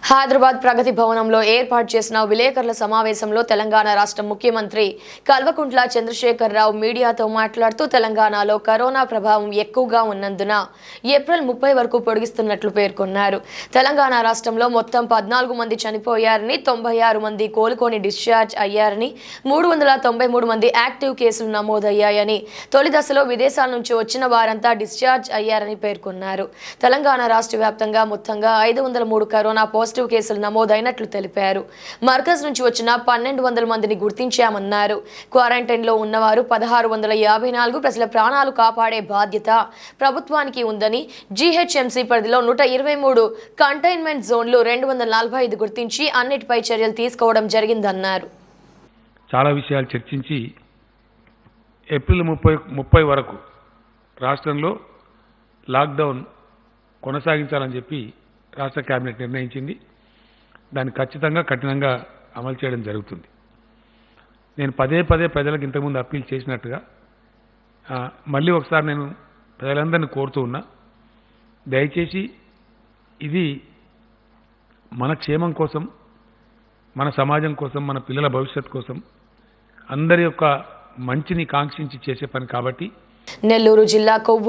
హైదరాబాద్ ప్రగతి భవనంలో ఏర్పాటు చేసిన విలేకరుల సమావేశంలో తెలంగాణ రాష్ట్ర ముఖ్యమంత్రి కల్వకుంట్ల చంద్రశేఖరరావు మీడియాతో మాట్లాడుతూ తెలంగాణలో కరోనా ప్రభావం ఎక్కువగా ఉన్నందున ఏప్రిల్ 30 వరకు పొడిగిస్తున్నట్లు పేర్కొన్నారు. తెలంగాణ రాష్ట్రంలో మొత్తం 14 మంది చనిపోయారని, 96 మంది కోలుకొని డిశ్చార్జ్ అయ్యారని, 393 మంది యాక్టివ్ కేసులు నమోదయ్యాయని, తొలి దశలో విదేశాల నుంచి వచ్చిన వారంతా డిశ్చార్జ్ అయ్యారని పేర్కొన్నారు. తెలంగాణ రాష్ట్ర వ్యాప్తంగా మొత్తంగా 503 కరోనా పాజిటివ్ కేసులు నమోదైనట్లు తెలిపారు. మర్కజ్ నుంచి వచ్చిన 1200 మందిని గుర్తించామన్నారు. క్వారంటైన్ లో ఉన్నవారు 1654. ప్రజల ప్రాణాలు కాపాడే బాధ్యత ప్రభుత్వానికి ఉందని, జీహెచ్ఎంసీ పరిధిలో 123 కంటైన్మెంట్ జోన్లు 245 గుర్తించి అన్నిటిపై చర్యలు తీసుకోవడం జరిగిందన్నారు. చాలా విషయాలు చర్చించి ఏప్రిల్ 30 వరకు రాష్ట్రంలో లాక్డౌన్ కొనసాగించాలని చెప్పి రాష్ట్ర కేబినెట్ నిర్ణయించింది. దాన్ని ఖచ్చితంగా కఠినంగా అమలు చేయడం జరుగుతుంది. నేను పదే ప్రజలకు ఇంతకుముందు అప్పీల్ చేసినట్టుగా మళ్ళీ ఒకసారి నేను ప్రజలందరినీ కోరుతూ ఉన్నా, దయచేసి ఇది మన క్షేమం కోసం, మన సమాజం కోసం, మన పిల్లల భవిష్యత్తు కోసం, అందరి యొక్క మంచిని కాంక్షించి చేసే పని కాబట్టి. నెల్లూరు జిల్లా కొవ్వూరు